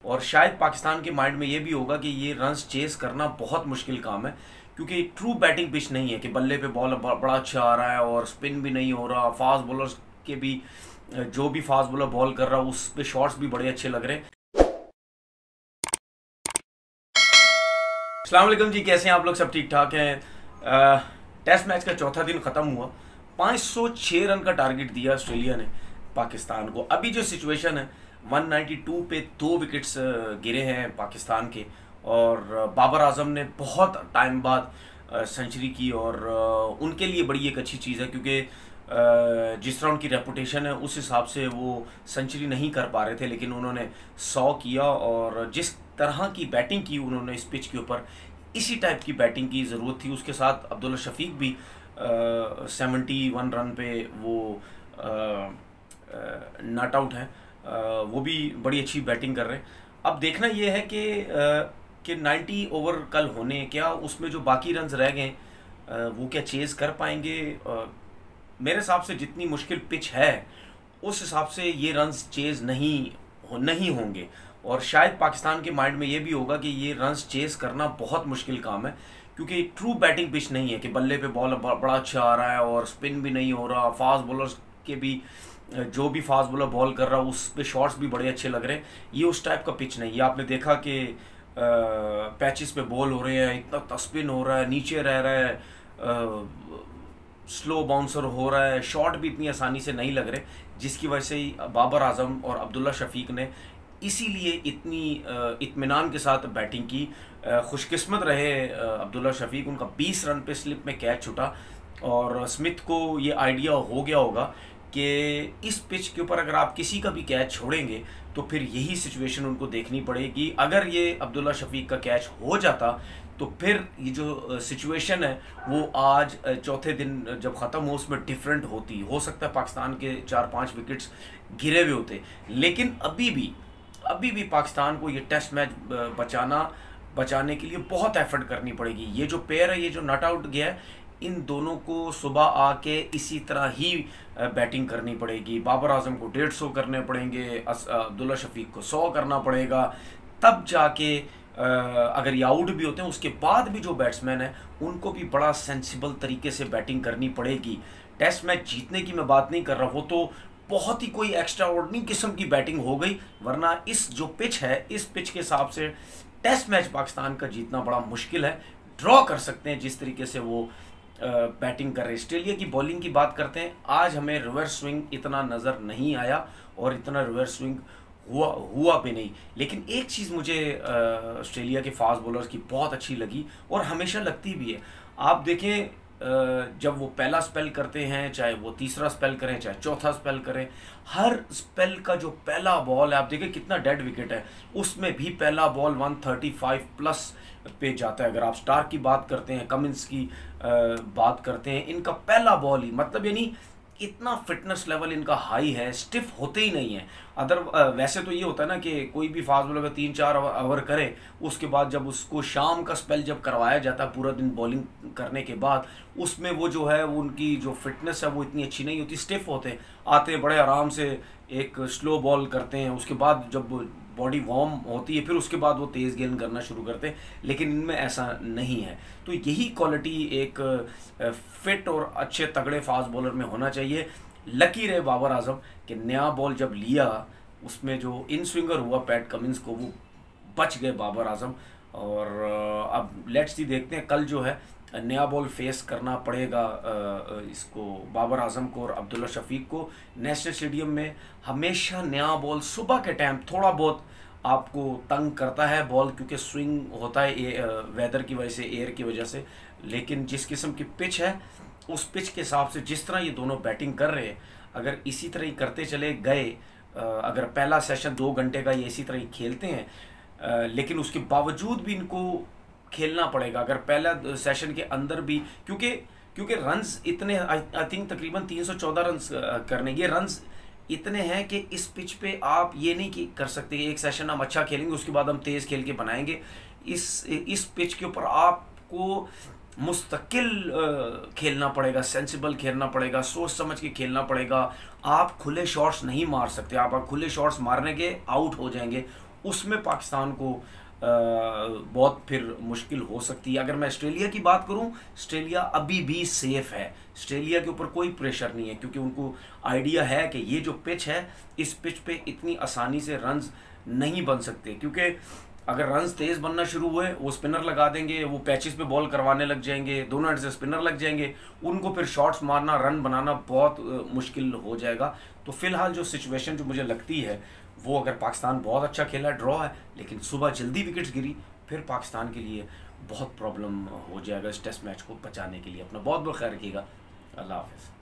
और शायद पाकिस्तान के माइंड में ये भी होगा कि ये रन्स चेस करना बहुत मुश्किल काम है, क्योंकि ट्रू बैटिंग पिच नहीं है कि बल्ले पे बॉल बड़ा अच्छा आ रहा है और स्पिन भी नहीं हो रहा। फास्ट बॉलर्स के भी, जो भी फास्ट बॉलर बॉल कर रहा है उस पे शॉट्स भी बड़े अच्छे लग रहे हैं। अस्सलाम वालेकुम जी, कैसे हैं आप लोग? सब ठीक ठाक हैं। टेस्ट मैच का चौथा दिन ख़त्म हुआ। 506 रन का टारगेट दिया ऑस्ट्रेलिया ने पाकिस्तान को। अभी जो सिचुएशन है 192 पे 2 विकेट्स गिरे हैं पाकिस्तान के, और बाबर आजम ने बहुत टाइम बाद सेंचुरी की, और उनके लिए बड़ी एक अच्छी चीज़ है, क्योंकि जिस तरह उनकी रेपुटेशन है उस हिसाब से वो सेंचुरी नहीं कर पा रहे थे, लेकिन उन्होंने 100 किया। और जिस तरह की बैटिंग की उन्होंने इस पिच के ऊपर, इसी टाइप की बैटिंग की ज़रूरत थी। उसके साथ अब्दुल्ला शफीक भी 71 रन पे वो नॉट आउट हैं। वो भी बड़ी अच्छी बैटिंग कर रहे हैं। अब देखना ये है कि 90 ओवर कल होने, क्या उसमें जो बाकी रन्स रह गए वो क्या चेज़ कर पाएंगे? मेरे हिसाब से जितनी मुश्किल पिच है उस हिसाब से ये रन्स चेज़ नहीं होंगे, और शायद पाकिस्तान के माइंड में ये भी होगा कि ये रन्स चेज़ करना बहुत मुश्किल काम है, क्योंकि ट्रू बैटिंग पिच नहीं है कि बल्ले पे बॉल बड़ा अच्छा आ रहा है और स्पिन भी नहीं हो रहा। फास्ट बॉलर्स के भी, जो भी फास्ट बॉलर बॉल कर रहा है उस पे शॉट्स भी बड़े अच्छे लग रहे हैं। ये उस टाइप का पिच नहीं है। आपने देखा कि पैचेस पे बॉल हो रहे हैं, इतना स्पिन हो रहा है, नीचे रह रहा है, स्लो बाउंसर हो रहा है, शॉट भी इतनी आसानी से नहीं लग रहे, जिसकी वजह से बाबर आजम और अब्दुल्ला शफीक ने इसीलिए इतनी इत्मीनान के साथ बैटिंग की। खुशकिस्मत रहे अब्दुल्ला शफीक, उनका 20 रन पे स्लिप में कैच छूटा, और स्मिथ को ये आइडिया हो गया होगा कि इस पिच के ऊपर अगर आप किसी का भी कैच छोड़ेंगे तो फिर यही सिचुएशन उनको देखनी पड़ेगी। अगर ये अब्दुल्ला शफीक का कैच हो जाता तो फिर ये जो सिचुएशन है वो आज चौथे दिन जब ख़त्म हो उसमें डिफरेंट होती। हो सकता है पाकिस्तान के 4-5 विकेट्स गिरे हुए होते, लेकिन अभी भी पाकिस्तान को ये टेस्ट मैच बचाने के लिए बहुत एफर्ट करनी पड़ेगी। ये जो पेयर है, ये जो नॉट आउट गया है, इन दोनों को सुबह आके इसी तरह ही बैटिंग करनी पड़ेगी। बाबर आजम को 150 करने पड़ेंगे, अब्दुल्ला शफीक को 100 करना पड़ेगा, तब जाके अगर ये आउट भी होते हैं उसके बाद भी जो बैट्समैन है उनको भी बड़ा सेंसिबल तरीके से बैटिंग करनी पड़ेगी। टेस्ट मैच जीतने की मैं बात नहीं कर रहा, वो तो बहुत ही कोई एक्स्ट्रा ऑर्डिनरी किस्म की बैटिंग हो गई, वरना इस जो पिच है, इस पिच के हिसाब से टेस्ट मैच पाकिस्तान का जीतना बड़ा मुश्किल है। ड्रॉ कर सकते हैं जिस तरीके से वो बैटिंग कर रहे हैं। ऑस्ट्रेलिया की बॉलिंग की बात करते हैं, आज हमें रिवर्स स्विंग इतना नज़र नहीं आया, और इतना रिवर्स स्विंग हुआ भी नहीं। लेकिन एक चीज़ मुझे ऑस्ट्रेलिया के फास्ट बॉलर्स की बहुत अच्छी लगी, और हमेशा लगती भी है। आप देखें, जब वो पहला स्पेल करते हैं, चाहे वो तीसरा स्पेल करें, चाहे चौथा स्पेल करें, हर स्पेल का जो पहला बॉल है, आप देखें कितना डेड विकेट है, उसमें भी पहला बॉल 135 प्लस पे जाता है। अगर आप स्टार्क की बात करते हैं, कमिंस की बात करते हैं, इनका पहला बॉल ही, मतलब यानी इतना फिटनेस लेवल इनका हाई है, स्टिफ होते ही नहीं है। अदर वैसे तो ये होता है ना कि कोई भी फास्ट बॉलर 3-4 ओवर करे, उसके बाद जब उसको शाम का स्पेल जब करवाया जाता है पूरा दिन बॉलिंग करने के बाद, उसमें वो जो है वो उनकी जो फिटनेस है वो इतनी अच्छी नहीं होती, स्टिफ होते हैं, आते बड़े आराम से एक स्लो बॉल करते हैं, उसके बाद जब बॉडी वार्म होती है फिर उसके बाद वो तेज़ गेंद करना शुरू करते हैं, लेकिन इनमें ऐसा नहीं है। तो यही क्वालिटी एक फिट और अच्छे तगड़े फास्ट बॉलर में होना चाहिए। लकी रहे बाबर आजम कि नया बॉल जब लिया उसमें जो इन स्विंगर हुआ पैट कमिंस को, वो बच गए बाबर आजम। और अब लेट्स सी देखते हैं कल जो है नया बॉल फेस करना पड़ेगा इसको, बाबर आजम को और अब्दुल्ला शफीक को। नेशनल स्टेडियम में हमेशा नया बॉल सुबह के टाइम थोड़ा बहुत आपको तंग करता है बॉल, क्योंकि स्विंग होता है वेदर की वजह से, एयर की वजह से। लेकिन जिस किस्म की पिच है, उस पिच के हिसाब से जिस तरह ये दोनों बैटिंग कर रहे हैं, अगर इसी तरह ही करते चले गए, अगर पहला सेशन 2 घंटे का ये इसी तरह ही खेलते हैं, लेकिन उसके बावजूद भी इनको खेलना पड़ेगा। अगर पहला सेशन के अंदर भी, क्योंकि रन्स इतने, आई थिंक तकरीबन 314 रन्स करने, ये रन्स इतने हैं कि इस पिच पे आप ये नहीं कर सकते कि एक सेशन हम अच्छा खेलेंगे उसके बाद हम तेज़ खेल के बनाएंगे। इस पिच के ऊपर आपको मुस्तकिल खेलना पड़ेगा, सेंसिबल खेलना पड़ेगा, सोच समझ के खेलना पड़ेगा। आप खुले शॉट्स नहीं मार सकते, आप खुले शॉट्स मारने के आउट हो जाएंगे। उसमें पाकिस्तान को बहुत फिर मुश्किल हो सकती है। अगर मैं ऑस्ट्रेलिया की बात करूं, ऑस्ट्रेलिया अभी भी सेफ है, ऑस्ट्रेलिया के ऊपर कोई प्रेशर नहीं है, क्योंकि उनको आइडिया है कि ये जो पिच है, इस पिच पे इतनी आसानी से रन्स नहीं बन सकते, क्योंकि अगर रन्स तेज़ बनना शुरू हुए वो स्पिनर लगा देंगे, वो पैचेस पे बॉल करवाने लग जाएंगे, दोनों एंड से स्पिनर लग जाएंगे, उनको फिर शॉट्स मारना, रन बनाना बहुत मुश्किल हो जाएगा। तो फिलहाल जो सिचुएशन जो मुझे लगती है वो, अगर पाकिस्तान बहुत अच्छा खेला, ड्रॉ है, लेकिन सुबह जल्दी विकेट्स गिरी, फिर पाकिस्तान के लिए बहुत प्रॉब्लम हो जाएगा इस टेस्ट मैच को बचाने के लिए। अपना बहुत बहुत ख्याल रखिएगा। अल्लाह हाफिज़।